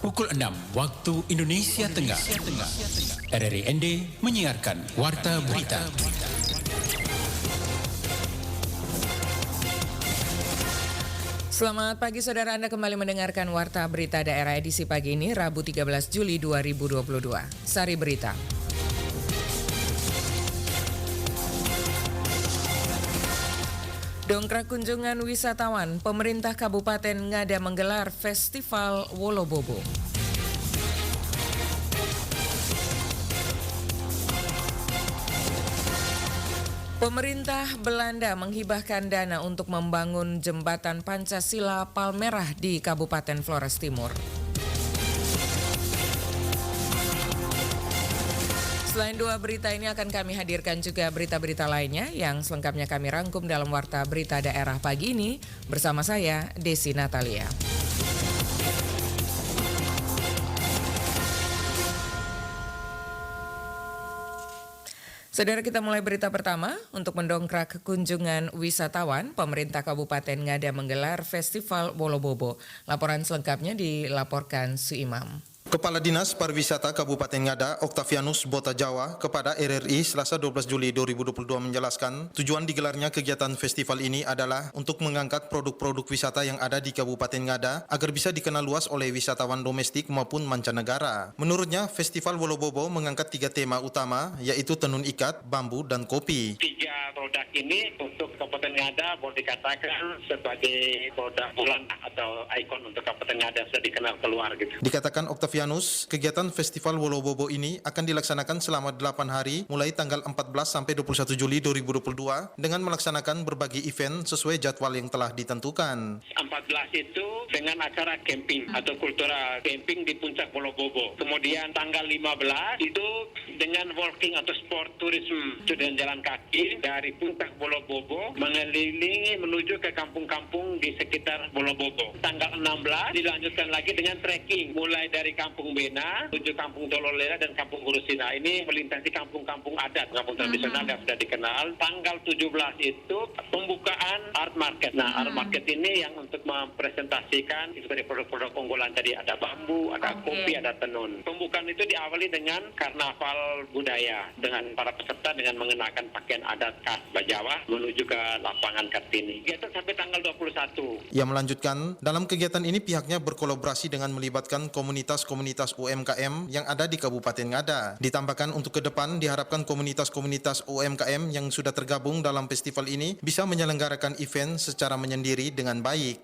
Pukul 6 waktu Indonesia Tengah. RRI ND menyiarkan Warta Berita. Selamat pagi saudara, Anda kembali mendengarkan Warta Berita Daerah edisi pagi ini, Rabu 13 Juli 2022. Sari Berita. Dongkrak kunjungan wisatawan, pemerintah Kabupaten Ngada menggelar Festival Wolobobo. Pemerintah Belanda menghibahkan dana untuk membangun jembatan Pancasila Palmerah di Kabupaten Flores Timur. Selain dua berita ini akan kami hadirkan juga berita-berita lainnya yang selengkapnya kami rangkum dalam Warta Berita Daerah pagi ini bersama saya, Desi Natalia. Saudara, kita mulai berita pertama. Untuk mendongkrak kunjungan wisatawan, pemerintah Kabupaten Ngada menggelar Festival Wolobobo. Laporan selengkapnya dilaporkan Suimam. Kepala Dinas Pariwisata Kabupaten Ngada, Octavianus Bota Jawa, kepada RRI Selasa 12 Juli 2022 menjelaskan, tujuan digelarnya kegiatan festival ini adalah untuk mengangkat produk-produk wisata yang ada di Kabupaten Ngada agar bisa dikenal luas oleh wisatawan domestik maupun mancanegara. Menurutnya, Festival Wolobobo mengangkat 3 tema utama, yaitu tenun ikat, bambu, dan kopi. 3 produk ini untuk Kabupaten Ngada boleh dikatakan sebagai produk bulan atau ikon untuk Kabupaten Ngada, sudah dikenal keluar gitu. Dikatakan Octavianus, kegiatan Festival Wolobobo ini akan dilaksanakan selama 8 hari mulai tanggal 14 sampai 21 Juli 2022 dengan melaksanakan berbagai event sesuai jadwal yang telah ditentukan. 14 itu dengan acara camping atau kultural camping di Puncak Wolobobo. Kemudian tanggal 15 itu dengan walking atau sport tourism, itu dengan jalan kaki dari Puncak Wolobobo mengelilingi menuju ke kampung-kampung di sekitar Wolobobo. Tanggal 16 dilanjutkan lagi dengan trekking mulai dari Kampung Bena menuju Kampung Tololela dan Kampung Gurusina. Ini melintasi kampung-kampung adat, kampung tradisional yang sudah dikenal. Tanggal 17 itu pembukaan art market. Nah, art market ini yang untuk mempresentasikan seperti produk-produk unggulan tadi, ada bambu, ada kopi, ada tenun. Pembukaan itu diawali dengan karnaval budaya dengan para peserta dengan mengenakan pakaian adat khas Bajawa menuju ke lapangan Kartini. Kegiatan sampai tanggal 21. Ia melanjutkan, dalam kegiatan ini pihaknya berkolaborasi dengan melibatkan komunitas UMKM yang ada di Kabupaten Ngada. Ditambahkan untuk ke depan diharapkan komunitas-komunitas UMKM yang sudah tergabung dalam festival ini bisa menyelenggarakan event secara menyendiri dengan baik.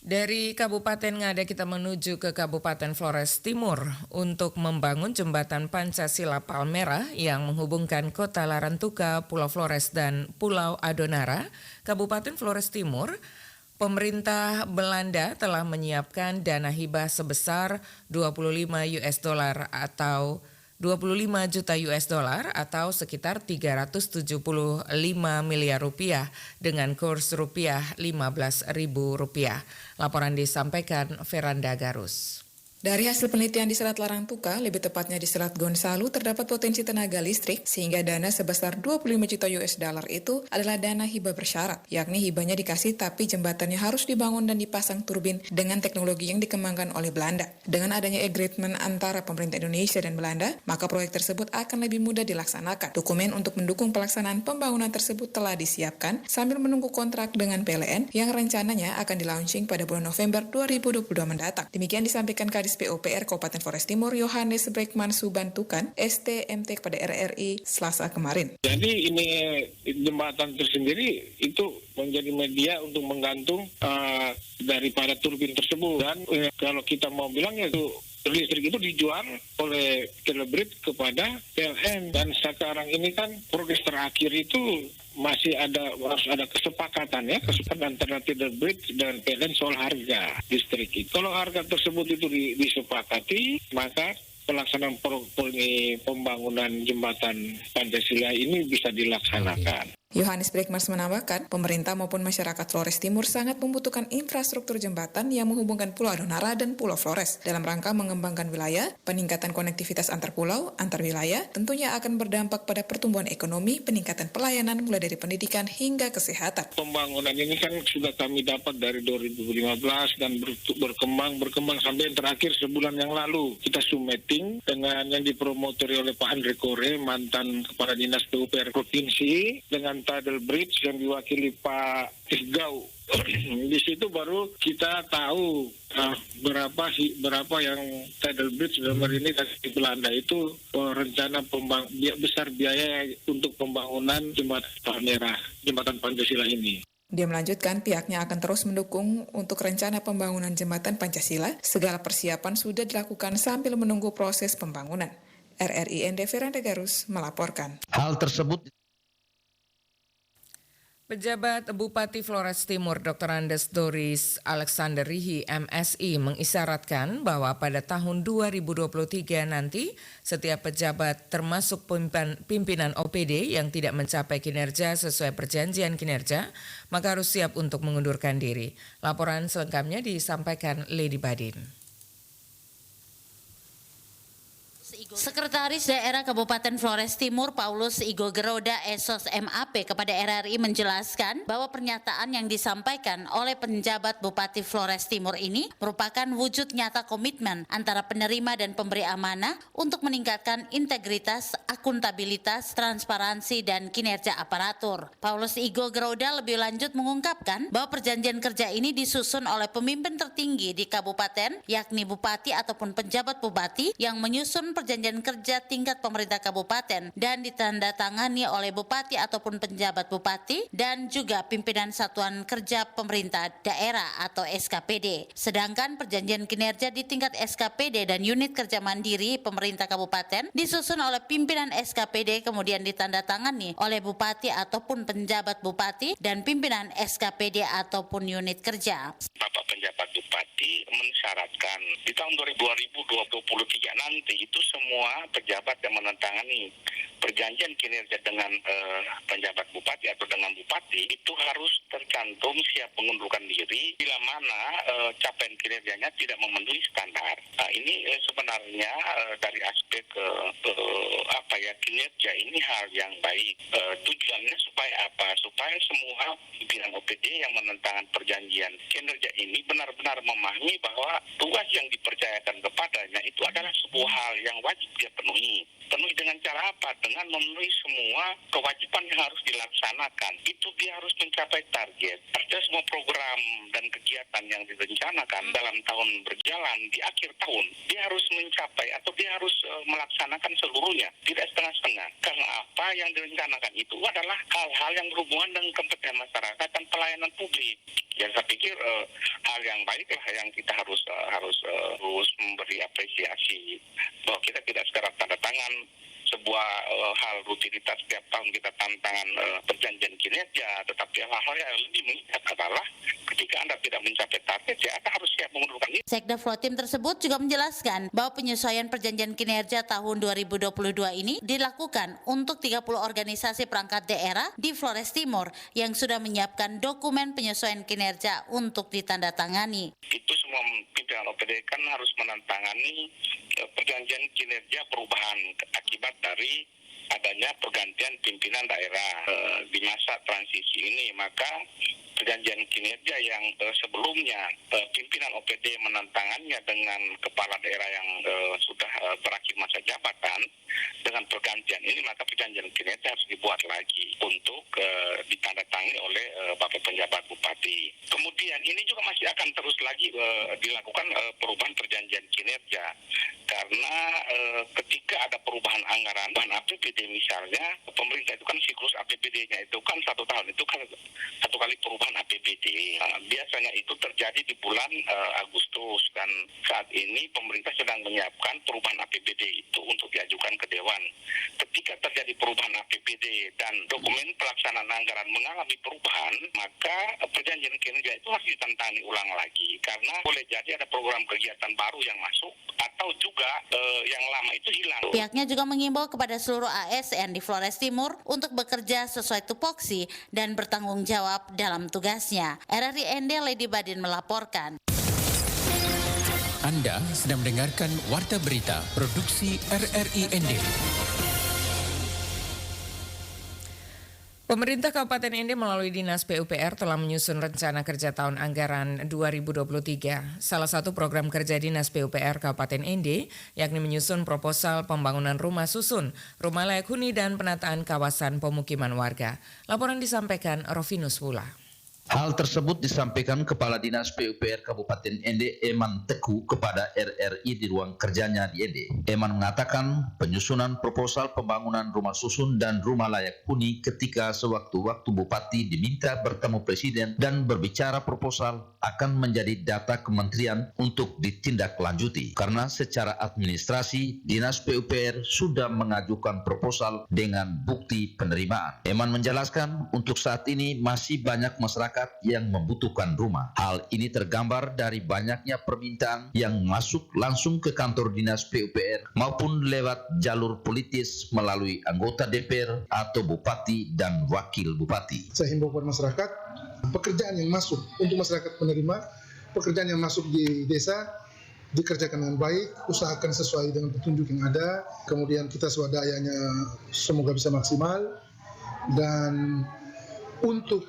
Dari Kabupaten Ngada kita menuju ke Kabupaten Flores Timur untuk membangun jembatan Pancasila Palmerah yang menghubungkan Kota Larantuka, Pulau Flores dan Pulau Adonara, Kabupaten Flores Timur. Pemerintah Belanda telah menyiapkan dana hibah sebesar 25 atau 25 juta US dollar atau sekitar 375 miliar rupiah dengan kurs rupiah 15.000 rupiah. Laporan disampaikan Veranda Garus. Dari hasil penelitian di Selat Larantuka, lebih tepatnya di Selat Gonsalu, terdapat potensi tenaga listrik sehingga dana sebesar 25 juta US dollar itu adalah dana hibah bersyarat, yakni hibahnya dikasih tapi jembatannya harus dibangun dan dipasang turbin dengan teknologi yang dikembangkan oleh Belanda. Dengan adanya agreement antara pemerintah Indonesia dan Belanda, maka proyek tersebut akan lebih mudah dilaksanakan. Dokumen untuk mendukung pelaksanaan pembangunan tersebut telah disiapkan sambil menunggu kontrak dengan PLN yang rencananya akan di-launching pada bulan November 2022 mendatang. Demikian disampaikan Kadis PUPR Kabupaten Flores Timur Yohanes Brekman Subantukan STMT kepada RRI Selasa kemarin. Jadi ini jembatan tersendiri itu menjadi media untuk menggantung daripada turbin tersebut, dan kalau kita mau bilang itu listrik itu dijual oleh Telebrid kepada PLN, dan sekarang ini kan progres terakhir itu masih harus ada kesepakatan antara Telebrid dan PLN soal harga listrik itu. Kalau harga tersebut itu disepakati, maka pelaksanaan pembangunan jembatan Pancasila ini bisa dilaksanakan. Yohanes Bregmans menambahkan, pemerintah maupun masyarakat Flores Timur sangat membutuhkan infrastruktur jembatan yang menghubungkan Pulau Adonara dan Pulau Flores dalam rangka mengembangkan wilayah, peningkatan konektivitas antar pulau, antar wilayah, tentunya akan berdampak pada pertumbuhan ekonomi, peningkatan pelayanan mulai dari pendidikan hingga kesehatan. Pembangunan ini kan sudah kami dapat dari 2015 dan berkembang sampai yang terakhir sebulan yang lalu. Kita Zoom meeting dengan yang dipromotori oleh Pak Andre Kore, mantan Kepala Dinas PUPR Provinsi, dengan Tidal Bridge yang diwakili Pak Isgau. Di situ baru kita tahu berapa yang Tidal Bridge dalam hari ini di Belanda itu rencana besar biaya untuk pembangunan jembatan Palmera, jembatan Pancasila ini. Dia melanjutkan pihaknya akan terus mendukung untuk rencana pembangunan jembatan Pancasila. Segala persiapan sudah dilakukan sambil menunggu proses pembangunan. RRI ND Veranda Garus melaporkan. Hal tersebut Pejabat Bupati Flores Timur Dr. Andes Doris Alexander Rihi MSI mengisyaratkan bahwa pada tahun 2023 nanti setiap pejabat termasuk pimpinan OPD yang tidak mencapai kinerja sesuai perjanjian kinerja maka harus siap untuk mengundurkan diri. Laporan selengkapnya disampaikan Lady Badin. Sekretaris Daerah Kabupaten Flores Timur Paulus Igo Geroda Esos MAP kepada RRI menjelaskan bahwa pernyataan yang disampaikan oleh penjabat Bupati Flores Timur ini merupakan wujud nyata komitmen antara penerima dan pemberi amanah untuk meningkatkan integritas, akuntabilitas, transparansi, dan kinerja aparatur. Paulus Igo Geroda lebih lanjut mengungkapkan bahwa perjanjian kerja ini disusun oleh pemimpin tertinggi di kabupaten, yakni bupati ataupun penjabat bupati yang menyusun perjanjian kerja tingkat pemerintah kabupaten dan ditandatangani oleh bupati ataupun penjabat bupati dan juga pimpinan satuan kerja pemerintah daerah atau SKPD. Sedangkan perjanjian kinerja di tingkat SKPD dan unit kerja mandiri pemerintah kabupaten disusun oleh pimpinan SKPD kemudian ditandatangani oleh bupati ataupun penjabat bupati dan pimpinan SKPD ataupun unit kerja. Bapak penjabat bupati mensyaratkan di tahun 2023 nanti itu semua pejabat yang menandatangani perjanjian kinerja dengan penjabat bupati atau dengan bupati itu harus tercantum siap mengundurkan diri bila mana capaian kinerjanya tidak memenuhi standar. Nah, ini sebenarnya dari aspek kinerja ini hal yang baik. Tujuannya supaya apa? Supaya semua pimpinan OPD yang menandatangani perjanjian kinerja ini benar-benar memahami bahwa tugas yang dipercayakan kepadanya itu adalah sebuah hal yang wajib dia penuhi. Penuhi dengan cara apa? Dengan memenuhi semua kewajiban yang harus dilaksanakan. Itu dia harus mencapai target. Artinya semua program dan kegiatan yang direncanakan dalam tahun berjalan di akhir tahun, dia harus mencapai atau dia harus melaksanakan seluruhnya, tidak setengah-setengah. Karena apa yang direncanakan itu adalah hal-hal yang berhubungan dengan kepentingan masyarakat dan pelayanan publik. Ya saya pikir hal yang baik lah yang kita harus memberi apresiasi bahwa kita tidak sekarang tanda tangan sebuah hal rutinitas setiap tahun kita tantangan perjanjian kinerja, tetapi hal-hal yang lebih mengikat adalah ketika Anda tidak mencapai target, ya Anda harus siap mengundurkan diri. Sekda Flotim tersebut juga menjelaskan bahwa penyesuaian perjanjian kinerja tahun 2022 ini dilakukan untuk 30 organisasi perangkat daerah di Flores Timur yang sudah menyiapkan dokumen penyesuaian kinerja untuk ditandatangani. Itu semua pimpinan OPD kan harus menandatangani perjanjian kinerja perubahan akibat dari adanya pergantian pimpinan daerah di masa transisi ini. Maka perjanjian kinerja yang sebelumnya pimpinan OPD menandatangannya dengan kepala daerah yang sudah berakhir masa jabatan, dengan pergantian ini maka perjanjian kinerja harus dibuat lagi untuk ditandatangani oleh Bapak penjabat bupati. Kemudian ini juga masih akan terus lagi dilakukan perubahan perjanjian kinerja karena ketika ada perubahan anggaran bahan APBD misalnya, pemerintah itu kan siklus APBD-nya itu kan 1 tahun, itu kan 1 kali perubahan APBD. Biasanya itu terjadi di bulan Agustus dan saat ini pemerintah sedang menyiapkan perubahan APBD itu untuk diajukan ajukan ke Dewan. Ketika terjadi perubahan APBD dan dokumen pelaksanaan anggaran mengalami perubahan, maka perjanjian kinerja itu harus ditantangani ulang lagi, karena boleh jadi ada program kegiatan baru yang masuk atau juga yang lama itu hilang. Pihaknya juga mengimbau kepada seluruh ASN di Flores Timur untuk bekerja sesuai tupoksi dan bertanggung jawab dalam tugasnya. RRI ND Lady Badin melaporkan. Anda sedang mendengarkan Warta Berita Produksi RRI ND. Pemerintah Kabupaten Ende melalui Dinas PUPR telah menyusun rencana kerja tahun anggaran 2023. Salah satu program kerja Dinas PUPR Kabupaten Ende yakni menyusun proposal pembangunan rumah susun, rumah layak huni dan penataan kawasan pemukiman warga. Laporan disampaikan Rovinus Wula. Hal tersebut disampaikan Kepala Dinas PUPR Kabupaten Ende Eman Teku kepada RRI di ruang kerjanya di Ende. Eman mengatakan penyusunan proposal pembangunan rumah susun dan rumah layak huni ketika sewaktu-waktu Bupati diminta bertemu Presiden dan berbicara proposal akan menjadi data kementerian untuk ditindaklanjuti. Karena secara administrasi Dinas PUPR sudah mengajukan proposal dengan bukti penerimaan. Eman menjelaskan untuk saat ini masih banyak masyarakat yang membutuhkan rumah. Hal ini tergambar dari banyaknya permintaan yang masuk langsung ke kantor Dinas PUPR maupun lewat jalur politis melalui anggota DPR atau bupati dan wakil bupati. Saya himbau kepada masyarakat, pekerjaan yang masuk untuk masyarakat penerima, pekerjaan yang masuk di desa dikerjakan dengan baik, usahakan sesuai dengan petunjuk yang ada, kemudian kita swadayanya semoga bisa maksimal, dan untuk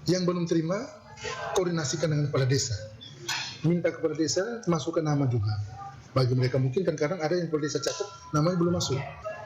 yang belum terima, koordinasikan dengan kepala desa. Minta kepada desa, masukkan nama juga. Bagi mereka mungkin kan kadang ada yang kepala desa catat, namanya belum masuk.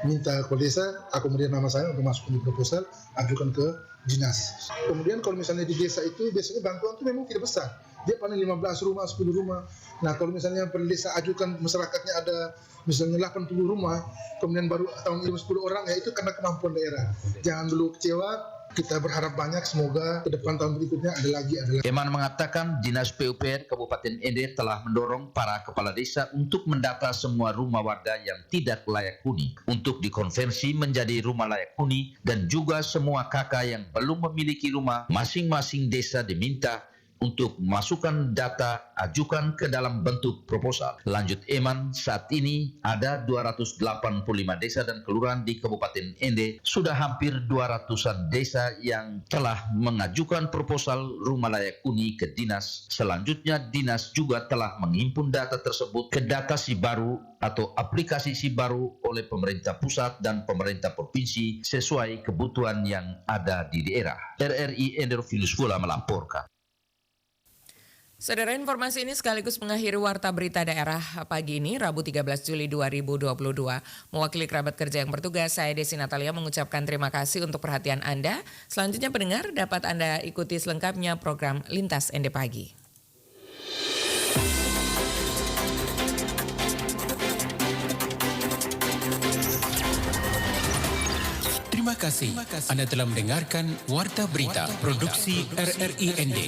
Minta kepala desa, akomodir nama saya untuk masuk di proposal, ajukan ke dinas. Kemudian kalau misalnya di desa itu, biasanya bantuan itu memang tidak besar. Dia paling 15 rumah, 10 rumah. Nah kalau misalnya kepala desa ajukan masyarakatnya ada misalnya 80 rumah, kemudian baru tahun ini 10 orang, ya itu karena kemampuan daerah. Jangan dulu kecewa. Kita berharap banyak, semoga ke depan tahun berikutnya ada lagi. Eman mengatakan Dinas PUPR Kabupaten Ende telah mendorong para kepala desa untuk mendata semua rumah warga yang tidak layak huni untuk dikonversi menjadi rumah layak huni, dan juga semua KK yang belum memiliki rumah, masing-masing desa diminta untuk masukkan data ajukan ke dalam bentuk proposal. Lanjut Eman, saat ini ada 285 desa dan kelurahan di Kabupaten Ende, sudah hampir 200-an desa yang telah mengajukan proposal rumah layak huni ke dinas. Selanjutnya dinas juga telah menghimpun data tersebut ke data Sibaru atau aplikasi Sibaru oleh pemerintah pusat dan pemerintah provinsi sesuai kebutuhan yang ada di daerah. RRI Ende Rovinus Wula melaporkan. Saudara, informasi ini sekaligus mengakhiri Warta Berita Daerah pagi ini, Rabu 13 Juli 2022. Mewakili kerabat kerja yang bertugas, saya Desi Natalia mengucapkan terima kasih untuk perhatian Anda. Selanjutnya pendengar, dapat Anda ikuti selengkapnya program Lintas Ende Pagi. Terima kasih. Anda telah mendengarkan Warta Berita Produksi RRI ND.